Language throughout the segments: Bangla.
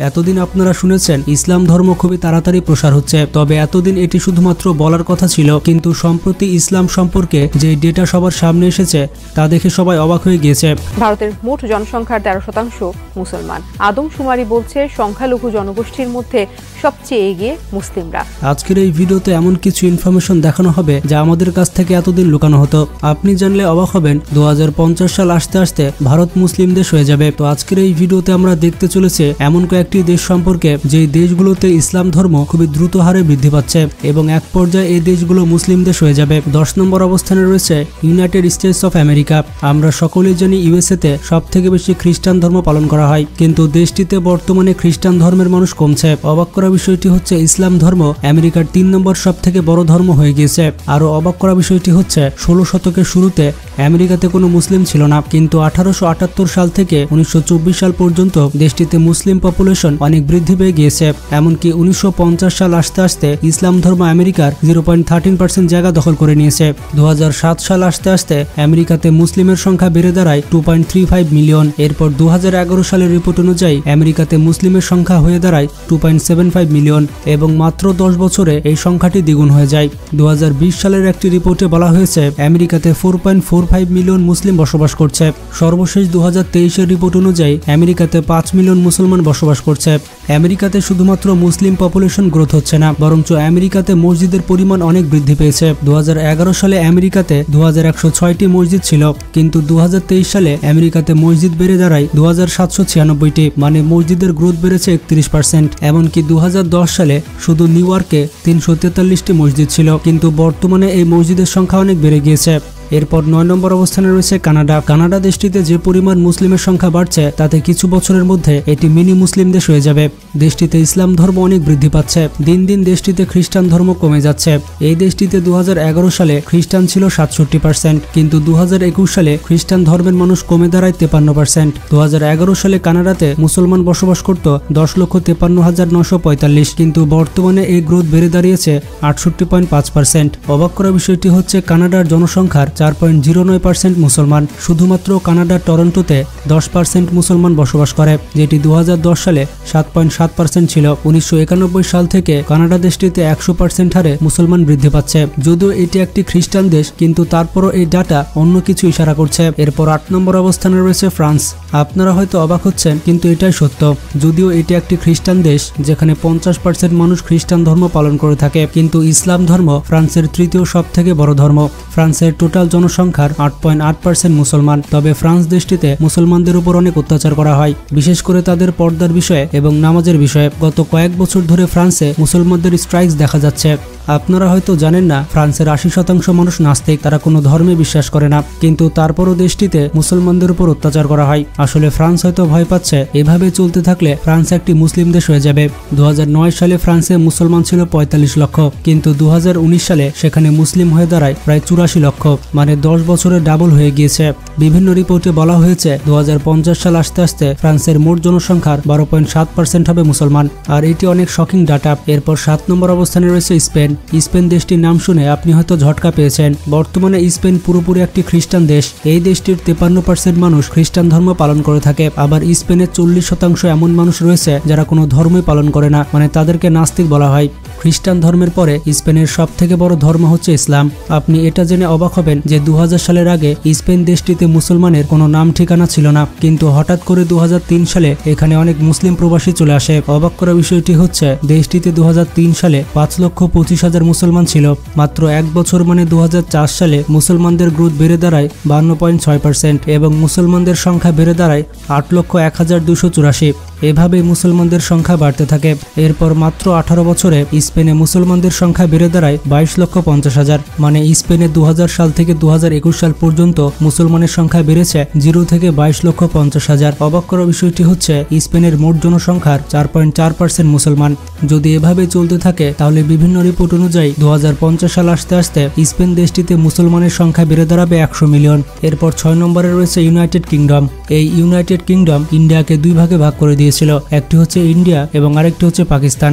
এতদিন আপনারা শুনেছেন ইসলাম ধর্ম খুবই তাড়াতাড়ি প্রসার হচ্ছে, তবে এতদিন এটি শুধুমাত্র বলার কথা ছিল। কিন্তু সম্প্রতি ইসলাম সম্পর্কে যে ডেটা সবার সামনে এসেছে তা দেখে সবাই অবাক হয়ে গিয়েছে। ভারতের মোট জনসংখ্যার 13% মুসলমান। আদমশুমারি বলছে সংখ্যালঘু জনগোষ্ঠীর মধ্যে সবচেয়ে এগিয়ে মুসলিমরা। আজকের এই ভিডিওতে এমন কিছু ইনফরমেশন দেখানো হবে যা আমাদের কাছ থেকে এতদিন লুকানো হতো। আপনি জানলে অবাক হবেন 2050 সাল আসতে আসতে ভারত মুসলিম দেশ হয়ে যাবে। তো আজকের এই ভিডিওতে আমরা দেখতে চলেছি এমন কয়েকটি দেশ সম্পর্কে যে দেশগুলোতে ইসলাম ধর্ম খুবই দ্রুত হারে বৃদ্ধি পাচ্ছে এবং এক পর্যায়ে এই দেশগুলো মুসলিম দেশ হয়ে যাবে। 10 নম্বর অবস্থানে রয়েছে ইউনাইটেড স্টেটস অফ আমেরিকা। আমরা সকলেই জানি ইউএসএতে সব থেকে বেশি খ্রিস্টান ধর্ম পালন করা হয়, কিন্তু দেশটিতে বর্তমানে খ্রিস্টান ধর্মের মানুষ কমছে। অবাক করা বিষয়টি হচ্ছে ইসলাম ধর্ম আমেরিকার 3 নম্বর সব থেকে বড় ধর্ম হয়ে গিয়েছে। আরো অবাক করা বিষয়টি হচ্ছে 16 শতকের শুরুতে আমেরিকাতে কোনো মুসলিম ছিল না, কিন্তু 1878 সাল থেকে 1924 সাল পর্যন্ত দেশটিতে মুসলিম পপুলেশন অনেক বৃদ্ধি পেয়ে গিয়েছে। এমনকি 1950 সাল আসতে আসতে ইসলাম ধর্ম আমেরিকার 0.13% জায়গা দখল করে নিয়েছে। 2007 সাল আসতে আসতে আমেরিকাতে মুসলিমের সংখ্যা বেড়ে দাঁড়ায় 2.35 মিলিয়ন। এরপর 2011 সালের রিপোর্ট অনুযায়ী আমেরিকাতে মুসলিমের সংখ্যা হয়ে দাঁড়ায় 2.75 মিলিয়ন এবং মাত্র 10 বছরে এই সংখ্যাটি দ্বিগুণ হয়ে যায়। 2020 সালের একটি রিপোর্টে বলা হয়েছে আমেরিকাতে 4.45 মিলিয়ন মুসলিম বসবাস করছে। সর্বশেষ 2023 রিপোর্ট অনুযায়ী আমেরিকাতে 5 মিলিয়ন মুসলমান বসবাস করছে। আমেরিকাতে শুধুমাত্র মুসলিম পপুলেশন গ্রোথ হচ্ছে না, বরঞ্চ আমেরিকাতে মসজিদের পরিমাণ অনেক বৃদ্ধি পেয়েছে। 2011 সালে আমেরিকাতে 2106টি মসজিদ ছিল, কিন্তু 2023 সালে আমেরিকাতে মসজিদ বেড়ে দাঁড়ায় 2796টি, মানে মসজিদের গ্রোথ বেড়েছে 31%। এমনকি 2010 সালে শুধু নিউ ইয়র্কে 343টি মসজিদ ছিল, কিন্তু বর্তমানে এই মসজিদের সংখ্যা অনেক বেড়ে গিয়েছে। এরপর 9 নম্বর অবস্থানে রয়েছে কানাডা। কানাডা দেশটিতে যে পরিমাণ মুসলিমের সংখ্যা বাড়ছে তাতে কিছু বছরের মধ্যে এটি মিনি মুসলিম দেশ হয়ে যাবে। দেশটিতে ইসলাম ধর্ম অনেক বৃদ্ধি পাচ্ছে, দিন দিন দেশটিতে খ্রিস্টান ধর্ম কমে যাচ্ছে। এই দেশটিতে 2011 সালে খ্রিস্টান ছিল 67%, কিন্তু 2021 সালে খ্রিস্টান ধর্মের মানুষ কমে দাঁড়ায় 53%। 2011 সালে কানাডাতে মুসলমান বসবাস করত 10,53,945, কিন্তু বর্তমানে এই গ্রোথ বেড়ে দাঁড়িয়েছে 68.5%। অবাক করা বিষয়টি হচ্ছে কানাডার জনসংখ্যার 4.09% মুসলমান। শুধুমাত্র কানাডার টরন্টোতে 10% মুসলমান বসবাস করে, যেটি 2010 সালে 7.7% ছিল। 1991 সাল থেকে কানাডা দেশটিতে 100% হারে মুসলমান বৃদ্ধি পাচ্ছে। যদিও এটি একটি খ্রিস্টান দেশ, কিন্তু তারপরও এই ডাটা অন্য কিছু ইশারা করছে। এরপর 8 নম্বর অবস্থানে রয়েছে ফ্রান্স। আপনারা হয়তো অবাক হচ্ছেন, কিন্তু এটাই সত্য। যদিও এটি একটি খ্রিস্টান দেশ যেখানে 50% মানুষ খ্রিস্টান ধর্ম পালন করে থাকে, কিন্তু ইসলাম ধর্ম ফ্রান্সের তৃতীয় সব থেকে বড় ধর্ম। ফ্রান্সের টোটাল জনসংখ্যার 8.8% মুসলমান। তবে ফ্রান্স দেশটিতে মুসলমানদের উপর অনেক অত্যাচার করা হয়, বিশেষ করে তাদের পর্দার বিষয়ে এবং নামাজের বিষয়ে। গত কয়েক বছর ধরে ফ্রান্সে মুসলমানদের স্ট্রাইকস দেখা যাচ্ছে। আপনারা হয়তো জানেন না, ফ্রান্সের 80% মানুষ নাস্তিক, তারা কোনো ধর্মে বিশ্বাস করে না, কিন্তু তারপরও দেশটিতে মুসলমানদের উপর অত্যাচার করা হয়। আসলে ফ্রান্স হয়তো ভয় পাচ্ছে এভাবে চলতে থাকলে ফ্রান্স একটি মুসলিম দেশ হয়ে যাবে। 2009 সালে ফ্রান্সে মুসলমান ছিল 45 লক্ষ, কিন্তু 2019 সালে সেখানে মুসলিম হয়ে দাঁড়ায় প্রায় 84 লক্ষ, মানে 10 বছরে ডাবল হয়ে গিয়েছে। বিভিন্ন রিপোর্টে বলা হয়েছে 2050 সাল আসতে আসতে ফ্রান্সের মোট জনসংখ্যার 12.7% হবে মুসলমান, আর এটি অনেক শকিং ডাটা। এরপর 7 নম্বর অবস্থানে রয়েছে স্পেন। স্পেন দেশটির নাম শুনে আপনি হয়তো ঝটকা পেয়েছেন। বর্তমানে স্পেন পুরোপুরি একটি খ্রিস্টান দেশ। এই দেশটির 53% মানুষ খ্রিস্টান ধর্ম পালন করে থাকে। আবার স্পেনের 40% এমন মানুষ রয়েছে যারা কোনো ধর্মই পালন করে না, মানে তাদেরকে নাস্তিক বলা হয়। খ্রিস্টান ধর্মের পরে স্পেনের সব থেকে বড় ধর্ম হচ্ছে ইসলাম। আপনি এটা জেনে অবাক হবেন যে 2000 সালের আগে স্পেন দেশটিতে মুসলমানের কোনো নাম ঠিকানা ছিল না, কিন্তু হঠাৎ করে 2003 সালে এখানে অনেক মুসলিম প্রবাসী চলে আসে। অবাক করা বিষয়টি হচ্ছে দেশটিতে 2003 সালে 5,25,000 মুসলমান ছিল। মাত্র এক বছর মানে 2004 সালে মুসলমানদের গ্রোথ বেড়ে দাঁড়ায় 52.6% এবং মুসলমানদের সংখ্যা বেড়ে দাঁড়ায় 8,01,284। এভাবে মুসলমানদের সংখ্যা বাড়তে থাকে। এরপর মাত্র 18 বছরে স্পেনে মুসলমানদের সংখ্যা বেড়ে দাঁড়ায় 22,50,000, মানে স্পেনে 2000 সাল থেকে 2021 সাল পর্যন্ত মুসলমানের সংখ্যা বেড়েছে 0 থেকে 22,50,000। অবাক করা বিষয়টি হচ্ছে স্পেনের মোট জনসংখ্যার 4.4% মুসলমান। যদি এভাবে চলতে থাকে তাহলে বিভিন্ন রিপোর্ট অনুযায়ী 2050 সাল আসতে আসতে স্পেন দেশটিতে মুসলমানের সংখ্যা বেড়ে দাঁড়াবে 100 মিলিয়ন। এরপর 6 নম্বরে রয়েছে ইউনাইটেড কিংডম। এই ইউনাইটেড কিংডম ইন্ডিয়াকে দুই ভাগে ভাগ করে দিয়েছিল, একটি হচ্ছে ইন্ডিয়া এবং আরেকটি হচ্ছে পাকিস্তান।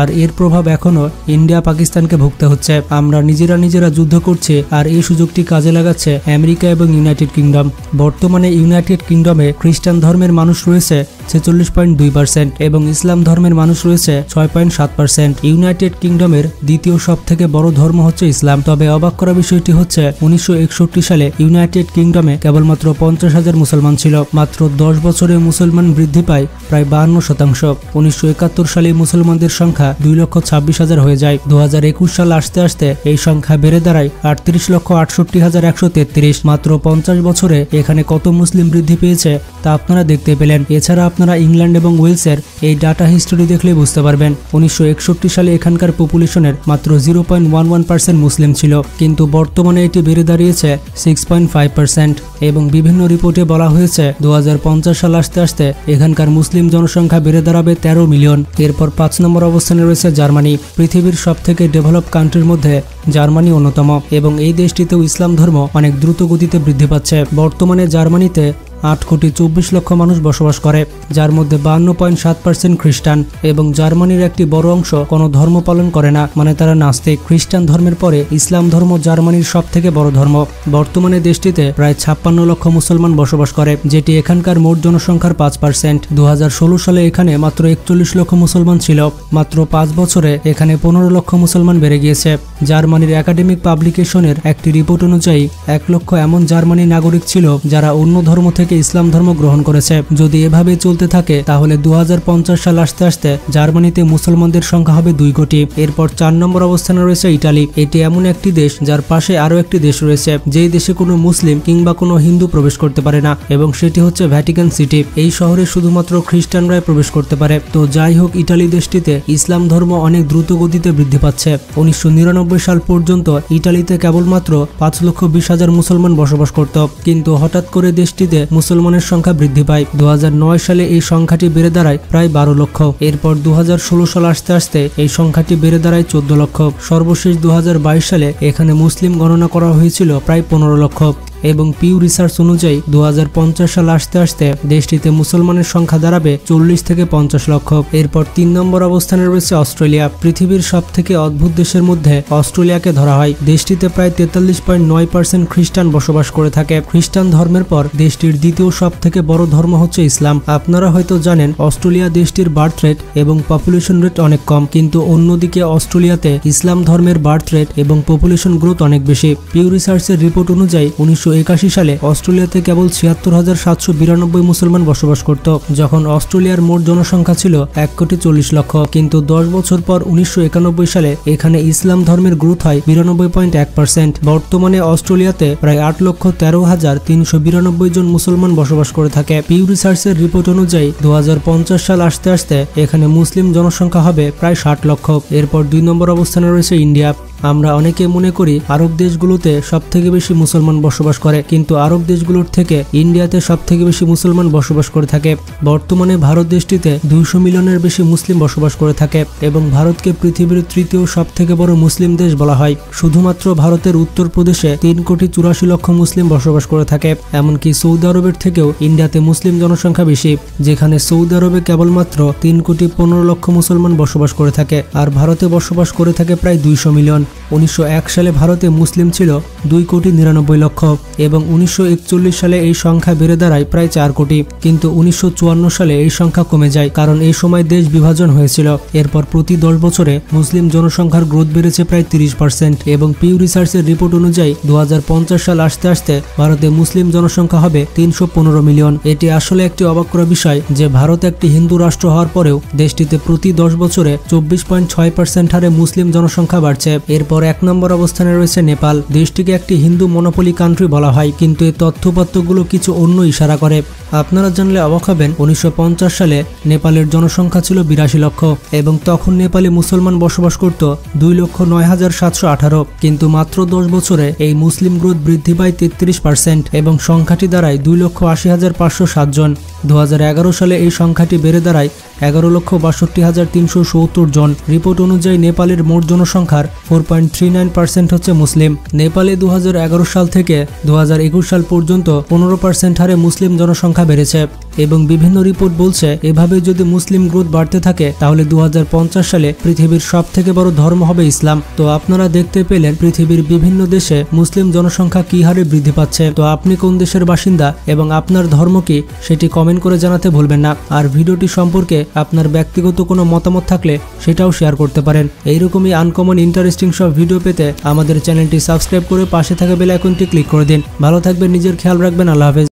আর এর প্রভাব এখনো ইন্ডিয়া পাকিস্তানকে ভুগতে হচ্ছে। আমরা নিজেরা যুদ্ধ করছি আর এই সুযোগটি কাজে লাগাচ্ছে আমেরিকা এবং ইউনাইটেড কিংডম। বর্তমানে ইউনাইটেড কিংডমে খ্রিস্টান ধর্মের মানুষ রয়েছে 46.2% এবং ইসলাম ধর্মের মানুষ রয়েছে 6.7%। ইউনাইটেড কিংডমের দ্বিতীয় সব থেকে বড় ধর্ম হচ্ছে ইসলাম। তবে অবাক করা বিষয়টি হচ্ছে 1961 সালে ইউনাইটেড কিংডমে কেবলমাত্র 50,000 মুসলমান ছিল। মাত্র 10 বছরে মুসলমান বৃদ্ধি পায় প্রায় 52%। 1971 সালে মুসলমানদের সংখ্যা 2,26,000 হয়ে যায়। 2021 সাল আসতে আসতে এই সংখ্যা বেড়ে দাঁড়ায় 38,68,133। মাত্র 50 বছরে এখানে কত মুসলিম বৃদ্ধি পেয়েছে তা আপনারা দেখতে পেলেন। এছাড়া আপনারা ইংল্যান্ড এবং ওয়েলসের এই ডাটা হিস্টোরি দেখলে বুঝতে পারবেন 1961 সালে এখানকার পপুলেশনের মাত্র 0.11% মুসলিম ছিল, কিন্তু বর্তমানে এটি বেড়ে দাঁড়িয়েছে 6.5% এবং বিভিন্ন রিপোর্টে বলা হয়েছে 2050 সাল আসতে আসতে এখানকার মুসলিম জনসংখ্যা বেড়ে দাঁড়াবে 13 মিলিয়ন। এরপর 5 নম্বর অবস্থানে রয়েছে জার্মানি। পৃথিবীর সবথেকে ডেভেলপ কান্ট্রির মধ্যে জার্মানি অন্যতম এবং এই দেশটিতেও ইসলাম ধর্ম অনেক দ্রুত গতিতে বৃদ্ধি পাচ্ছে। বর্তমানে জার্মানিতে 8,24,00,000 মানুষ বসবাস করে, যার মধ্যে 52.7% খ্রিস্টান এবং জার্মানির একটি বড় অংশ কোনো ধর্ম পালন করে না, মানে তারা নাস্তিক। খ্রিস্টান ধর্মের পরে ইসলাম ধর্ম জার্মানির সব থেকে বড় ধর্ম। বর্তমানে দেশটিতে প্রায় 56 লক্ষ মুসলমান বসবাস করে, যেটি এখানকার মোট জনসংখ্যার 5%। 2016 সালে এখানে মাত্র 41 লক্ষ মুসলমান ছিল। মাত্র 5 বছরে এখানে 15 লক্ষ মুসলমান বেড়ে গিয়েছে। জার্মানির একাডেমিক পাবলিকেশনের একটি রিপোর্ট অনুযায়ী 1 লক্ষ এমন জার্মানি নাগরিক ছিল যারা অন্য ধর্ম থেকে ইসলাম ধর্ম গ্রহণ করেছে। যদি এভাবে চলতে থাকে তাহলে 2050 সাল আসতে আসতে জার্মানিতে মুসলমানদের সংখ্যা হবে 2 কোটি। এরপর 4 নম্বর অবস্থানে রয়েছে ইটালি। এটি এমন একটি দেশ যার পাশে আরো একটি দেশ রয়েছে যেই দেশে কোনো মুসলিম কিংবা কোনো হিন্দু প্রবেশ করতে পারে না এবং সেটি হচ্ছে ভ্যাটিকান সিটি। এই শহরে শুধুমাত্র খ্রিস্টানরাই প্রবেশ করতে পারে। তো যাই হোক, ইটালি দেশটিতে ইসলাম ধর্ম অনেক দ্রুত গতিতে বৃদ্ধি পাচ্ছে। 1999 সাল পর্যন্ত ইটালিতে কেবলমাত্র 5,20,000 মুসলমান বসবাস করত, কিন্তু হঠাৎ করে দেশটিতে মুসলমানের সংখ্যা বৃদ্ধি পায়। 2009 সালে এই সংখ্যাটি বেড়ে দাঁড়ায় প্রায় 12 লক্ষ। এরপর 2016 সাল আসতে আসতে এই সংখ্যাটি বেড়ে দাঁড়ায় 14 লক্ষ। সর্বশেষ 2022 সালে এখানে মুসলিম গণনা করা হয়েছিল প্রায় 15 লক্ষ এবং পিউ রিসার্চ অনুযায়ী 2050 সাল আসতে আসতে দেশটিতে মুসলমানের সংখ্যা দাঁড়াবে 40 থেকে 50 লক্ষ। এরপর 3 নম্বর অবস্থানে রয়েছে অস্ট্রেলিয়া। পৃথিবীর সব থেকে অদ্ভুত দেশের মধ্যে অস্ট্রেলিয়াকে ধরা হয়। দেশটিতে প্রায় 43.9% খ্রিস্টান বসবাস করে থাকে। খ্রিস্টান ধর্মের পর দেশটির দ্বিতীয় সব থেকে বড় ধর্ম হচ্ছে ইসলাম। আপনারা হয়তো জানেন অস্ট্রেলিয়া দেশটির বার্থ রেট এবং পপুলেশন রেট অনেক কম, কিন্তু অন্যদিকে অস্ট্রেলিয়াতে ইসলাম ধর্মের বার্থ রেট এবং পপুলেশন গ্রোথ অনেক বেশি। পিউ রিসার্চের রিপোর্ট অনুযায়ী 1981 সালে অস্ট্রেলিয়াতে কেবল 76,792 মুসলমান বসবাস করত, যখন অস্ট্রেলিয়ার মোট জনসংখ্যা ছিল 1,40,00,000। কিন্তু 10 বছর পর 1991 সালে এখানে ইসলাম ধর্মের গ্রোথ হয় 92.1%। বর্তমানে অস্ট্রেলিয়াতে প্রায় 8,13,392 জন মুসলমান বসবাস করে থাকে। পিউ রিসার্চের রিপোর্ট অনুযায়ী 2050 সাল আসতে আসতে এখানে মুসলিম জনসংখ্যা হবে প্রায় 60 লক্ষ। এরপর 2 নম্বর অবস্থানে রয়েছে ইন্ডিয়া। আমরা অনেকে মনে করি আরব দেশগুলোতে সব থেকে বেশি মুসলমান বসবাস করে, কিন্তু আরব দেশগুলোর থেকে ইন্ডিয়াতে সব থেকে বেশি মুসলমান বসবাস করে থাকে। বর্তমানে ভারত দেশটিতে 200 মিলিয়নের বেশি মুসলিম বসবাস করে থাকে এবং ভারতকে পৃথিবীর তৃতীয় সব থেকে বড় মুসলিম দেশ বলা হয়। শুধুমাত্র ভারতের উত্তরপ্রদেশে 3,84,00,000 মুসলিম বসবাস করে থাকে। এমনকি সৌদি আরবের থেকেও ইন্ডিয়াতে মুসলিম জনসংখ্যা বেশি, যেখানে সৌদি আরবে কেবলমাত্র 3,15,00,000 মুসলমান বসবাস করে থাকে আর ভারতে বসবাস করে থাকে প্রায় 200 মিলিয়ন। 1901 সালে ভারতে মুসলিম ছিল 2,99,00,000 এবং 1941 সালে এই সংখ্যা বেড়ে দাঁড়ায় প্রায় 4 কোটি। কিন্তু 1954 সালে এই সংখ্যা কমে যায়, কারণ এই সময় দেশ বিভাজন হয়েছিল। এরপর প্রতি 10 বছরে মুসলিম জনসংখ্যার গ্রোথ বেড়েছে প্রায় 30% এবং পিউ রিসার্চের রিপোর্ট অনুযায়ী 2050 সাল আসতে আসতে ভারতে মুসলিম জনসংখ্যা হবে 315 মিলিয়ন। এটি আসলে একটি অবাক করা বিষয় যে ভারত একটি হিন্দু রাষ্ট্র হওয়ার পরেও দেশটিতে প্রতি 10 বছরে 24.6% হারে মুসলিম জনসংখ্যা বাড়ছে। এরপর 1 নম্বর অবস্থানে রয়েছে নেপাল। দেশটিকে একটি হিন্দু মনোপলি কান্ট্রি বলা হয়, কিন্তু এই তথ্যপত্রগুলো কিছু অন্য ইশারা করে। আপনারা জানলে অবাক হবেন 1950 সালে নেপালের জনসংখ্যা ছিল 82 লক্ষ এবং তখন নেপালে মুসলমান বসবাস করত 2,09,718, কিন্তু মাত্র 10 বছরে এই মুসলিম গ্রোথ বৃদ্ধি পায় 33% এবং সংখ্যাটি দাঁড়ায় 2,80,507 জন। 2011 সালে এই সংখ্যাটি বেড়ে দাঁড়ায় 11,62,370 জন। রিপোর্ট অনুযায়ী নেপালের মোট জনসংখ্যার 4.0 6.39% হচ্ছে মুসলিম। নেপালে 2011 সাল থেকে 2021 সাল পর্যন্ত 15% হারে মুসলিম জনসংখ্যা বেড়েছে এবং বিভিন্ন রিপোর্ট বলছে এভাবে যদি মুসলিম গ্রোথ বাড়তে থাকে তাহলে 2050 সালে পৃথিবীর সবথেকে বড় ধর্ম হবে ইসলাম। তো আপনারা দেখতে পেলেন পৃথিবীর বিভিন্ন দেশে মুসলিম জনসংখ্যা কি হারে বৃদ্ধি পাচ্ছে। তো আপনি কোন দেশের বাসিন্দা এবং আপনার ধর্ম কি সেটি কমেন্ট করে জানাতে ভুলবেন না। আর ভিডিওটি সম্পর্কে আপনার ব্যক্তিগত কোনো মতামত থাকলে সেটাও শেয়ার করতে পারেন। এইরকমই আনকমন ইন্টারেস্টিং সব ভিডিও পেতে আমাদের চ্যানেলটি সাবস্ক্রাইব করে পাশে থাকা বেল আইকনটি ক্লিক করে দিন। ভালো থাকবেন, নিজের খেয়াল রাখবেন। আল্লাহ হাফেজ।